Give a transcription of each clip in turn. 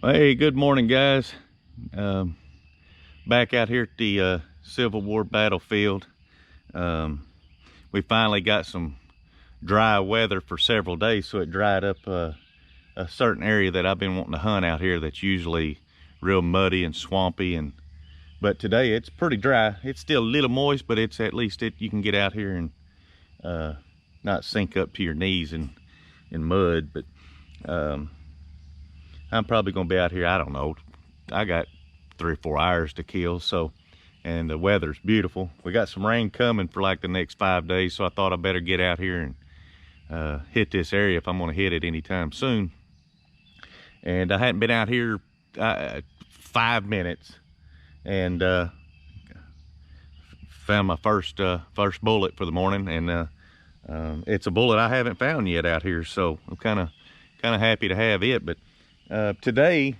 Hey, good morning, guys. Um, Back out here at the Civil War battlefield. Um, we finally got some dry weather for several days, so it dried up a certain area that I've been wanting to hunt out here that's usually real muddy and swampy. But today it's pretty dry. It's still a little moist, but it's at least you can get out here and not sink up to your knees in mud. But I'm probably gonna be out here, I don't know, I got 3 or 4 hours to kill, so, and the weather's beautiful. We got some rain coming for like the next 5 days, so I thought I better get out here and hit this area if I'm gonna hit it anytime soon. And I hadn't been out here 5 minutes, and found my first bullet for the morning, and it's a bullet I haven't found yet out here, so I'm kind of happy to have it. But today,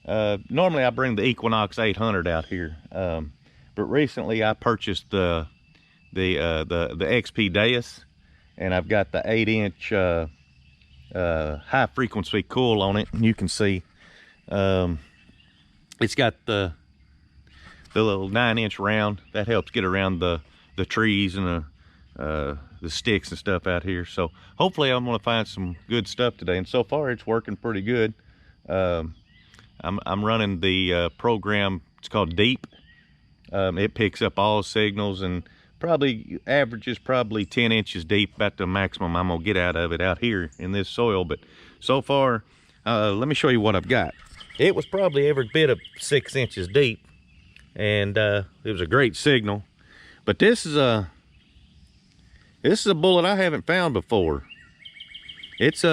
normally I bring the Equinox 800 out here, but recently I purchased the XP Deus, and I've got the 8-inch high frequency coil on it. You can see it's got the little 9-inch round that helps get around the trees and the sticks and stuff out here. So hopefully I'm going to find some good stuff today, and so far it's working pretty good. I'm running the program, it's called Deep. It picks up all signals and probably averages 10 inches deep, about the maximum I'm gonna get out of it out here in this soil. But so far, let me show you what I've got. It was probably every bit of 6 inches deep, and it was a great signal. But this is a bullet I haven't found before. It's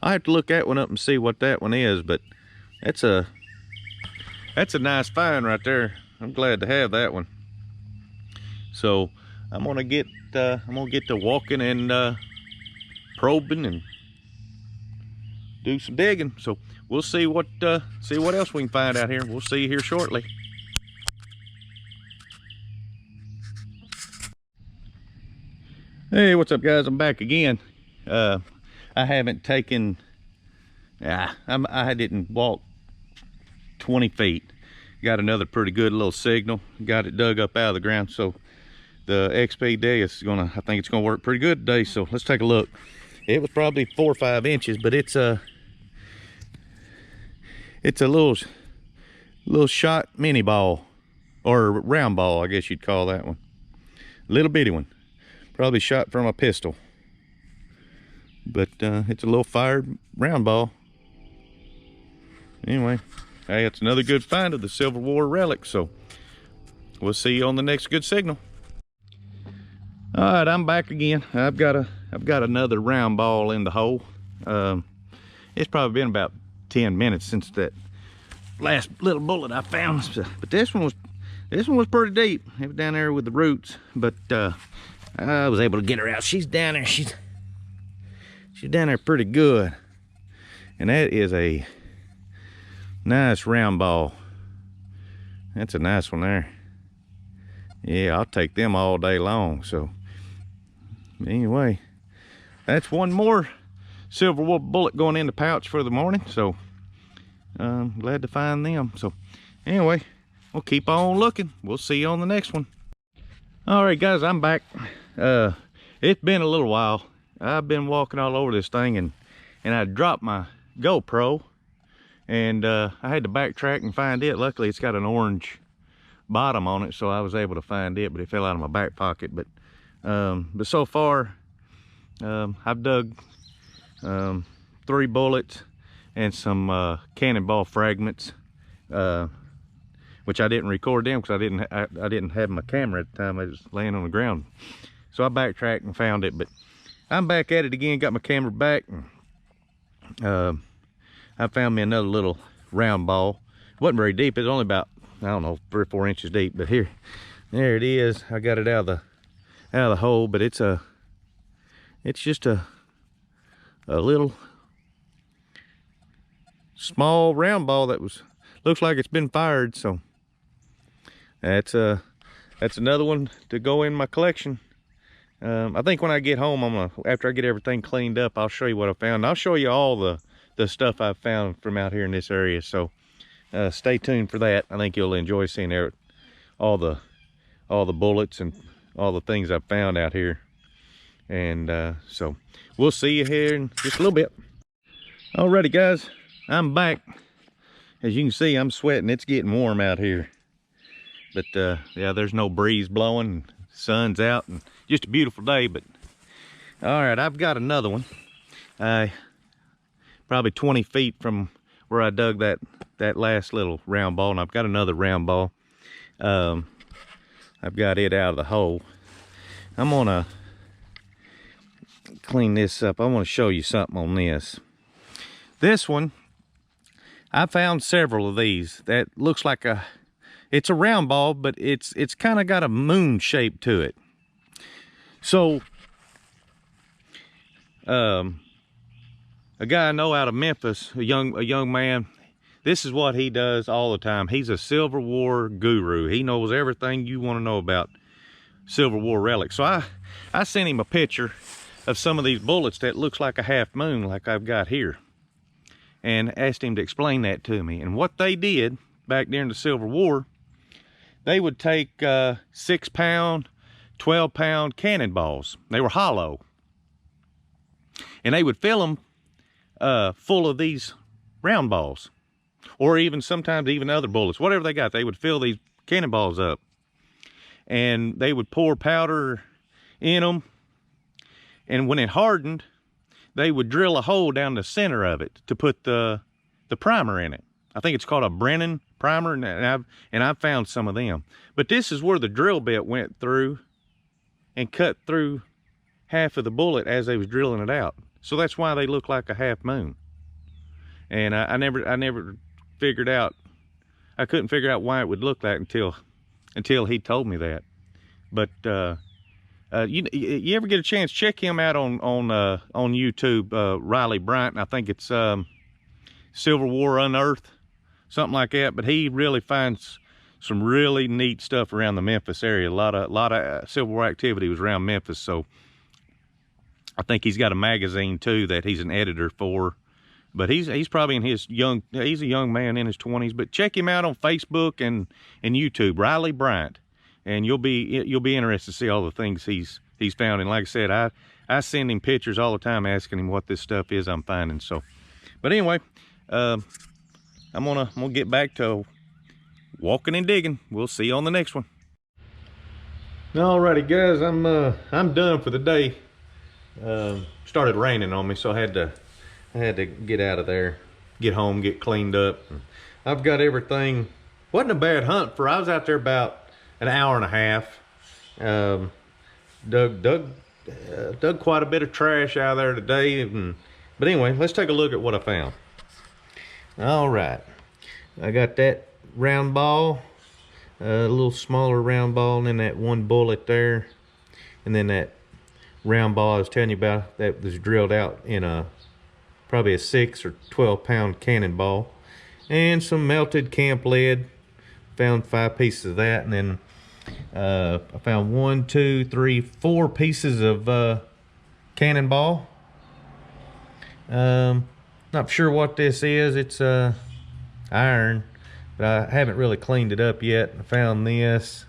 I have to look that one up and see what that one is, but that's a nice find right there. I'm glad to have that one. So I'm gonna get to walking and probing and do some digging. So we'll see what else we can find out here. We'll see you here shortly. Hey, what's up, guys? I'm back again. I haven't taken, I didn't walk 20 feet. Got another pretty good little signal. Got it dug up out of the ground. So the XP Deus is I think it's gonna work pretty good today. So let's take a look. It was probably 4 or 5 inches, but it's a little shot mini ball, or round ball, I guess you'd call that one. Little bitty one. Probably shot from a pistol. But it's a little fired round ball. Anyway, hey, it's another good find of the Civil War relic. So we'll see you on the next good signal. All right, I'm back again. I've got another round ball in the hole. It's probably been about 10 minutes since that last little bullet I found. But this one was pretty deep. It was down there with the roots, but I was able to get her out. She's down there. She's down there pretty good. And that is a nice round ball. That's a nice one there. Yeah, I'll take them all day long. So anyway, that's one more Civil War bullet going in the pouch for the morning. So I'm glad to find them. So anyway, we'll keep on looking. We'll see you on the next one. All right, guys, I'm back. It's been a little while. I've been walking all over this thing, and I dropped my GoPro, and I had to backtrack and find it. Luckily, it's got an orange bottom on it, so I was able to find it, but it fell out of my back pocket. But so far, I've dug 3 bullets and some cannonball fragments, which I didn't record them because I didn't have my camera at the time. I was laying on the ground, so I backtracked and found it. But I'm back at it again. Got my camera back. I found me another little round ball. It wasn't very deep. It was only about, I don't know, 3 or 4 inches deep. But there it is. I got it out of the hole. But it's just a little small round ball that looks like it's been fired. So that's another one to go in my collection. I think when I get home, after I get everything cleaned up, I'll show you what I found. I'll show you all the the stuff I've found from out here in this area. So stay tuned for that. I think you'll enjoy seeing all the bullets and all the things I've found out here. And so we'll see you here in just a little bit. Alrighty guys, I'm back. As you can see, I'm sweating. It's getting warm out here. But yeah, there's no breeze blowing, sun's out, and just a beautiful day. But all right, I've got another one. Probably 20 feet from where I dug that last little round ball, and I've got another round ball. I've got it out of the hole. I'm gonna clean this up. I want to show you something on this. This one, I found several of these that looks like it's a round ball, but it's kind of got a moon shape to it. So a guy I know out of Memphis, a young man, this is what he does all the time. He's a Civil War guru. He knows everything you want to know about Civil War relics. So I sent him a picture of some of these bullets that looks like a half moon, like I've got here, and asked him to explain that to me. And what they did back during the Civil War, they would take 6-pound, 12-pound cannonballs. They were hollow, and they would fill them full of these round balls, or even sometimes even other bullets, whatever they got. They would fill these cannonballs up, and they would pour powder in them. And when it hardened, they would drill a hole down the center of it to put the primer in it. I think it's called a Brennan primer, and I've found some of them. But this is where the drill bit went through and cut through half of the bullet as they was drilling it out. So that's why they look like a half moon. And I never figured out, I couldn't figure out why it would look like until he told me that. But you ever get a chance, check him out on YouTube, Riley Bryant. I think it's Civil War Unearthed, something like that. But he really finds some really neat stuff around the Memphis area. A lot of Civil War activity was around Memphis. So I think he's got a magazine too that he's an editor for. But he's probably in his he's a young man in his 20s. But check him out on Facebook and YouTube, Riley Bryant. And you'll be interested to see all the things he's found. And like I said, I send him pictures all the time asking him what this stuff is I'm finding. So, but anyway, I'm gonna get back to walking and digging. We'll see you on the next one. Alrighty guys, I'm done for the day. Started raining on me, so I had to get out of there, get home, get cleaned up. I've got everything. Wasn't a bad hunt I was out there about an hour and a half. Dug quite a bit of trash out of there today. But anyway, let's take a look at what I found. All right, I got that round ball, a little smaller round ball, and then that one bullet there, and then that round ball I was telling you about that was drilled out in probably a 6 or 12-pound cannonball, and some melted camp lead. Found 5 pieces of that, and then I found 1, 2, 3, 4 pieces of cannonball. Not sure what this is. It's iron, but I haven't really cleaned it up yet. I found this.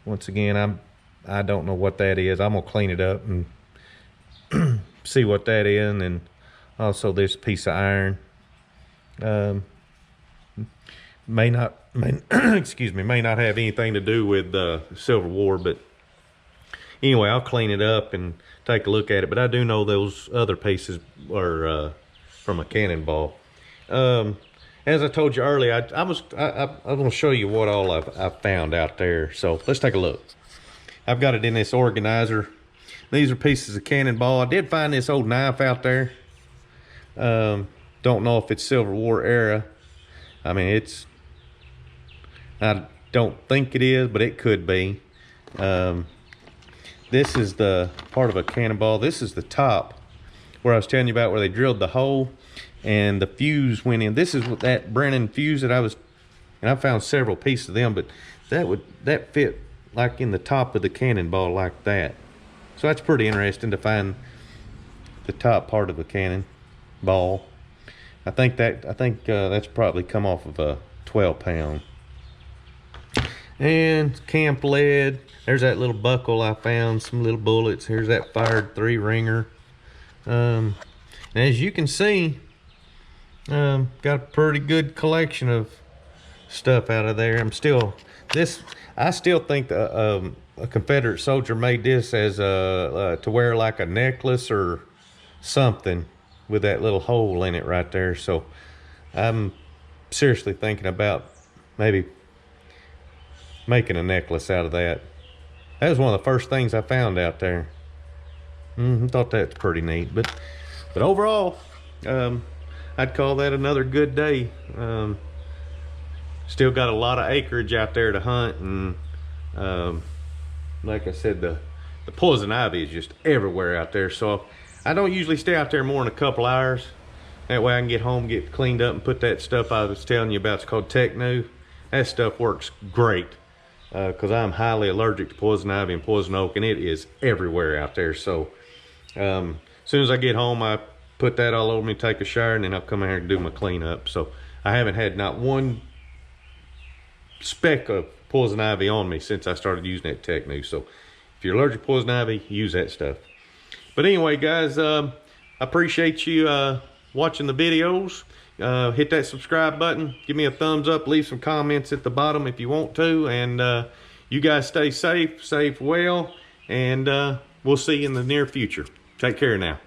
Once again, I don't know what that is. I'm gonna clean it up and see what that is, and then also this piece of iron. Excuse me, may not have anything to do with the Civil War, but anyway, I'll clean it up and take a look at it. But I do know those other pieces are from a cannonball. As I told you earlier, I'm going to show you what all I've found out there. So let's take a look. I've got it in this organizer. These are pieces of cannonball. I did find this old knife out there. Don't know if it's Civil War era. I mean, I don't think it is, but it could be. This is the part of a cannonball. This is the top where I was telling you about, where they drilled the hole and the fuse went in. This is what that Brennan fuse that and I found several pieces of them, but that fit like in the top of the cannonball like that. So that's pretty interesting to find the top part of the cannonball. I think that's probably come off of a 12-pound. And camp lead. There's that little buckle I found, some little bullets. Here's that fired 3-ringer. And as you can see, got a pretty good collection of stuff out of there. I still think a Confederate soldier made this as to wear like a necklace or something with that little hole in it right there. So I'm seriously thinking about maybe making a necklace out of that. That was one of the first things I found out there. Thought that's pretty neat. But overall, I'd call that another good day. Still got a lot of acreage out there to hunt, and like I said, the poison ivy is just everywhere out there. So I don't usually stay out there more than a couple hours. That way I can get home, get cleaned up, and put that stuff I was telling you about. It's called Techno. That stuff works great because I'm highly allergic to poison ivy and poison oak, and it is everywhere out there. So as soon as I get home, I put that all over me, take a shower, and then I'll come in here and do my cleanup. So I haven't had not one speck of poison ivy on me since I started using that Techno. So if you're allergic to poison ivy, use that stuff. But anyway, guys, I appreciate you watching the videos. Hit that subscribe button, give me a thumbs up, leave some comments at the bottom if you want to, and you guys stay safe well, and we'll see you in the near future. Take care now.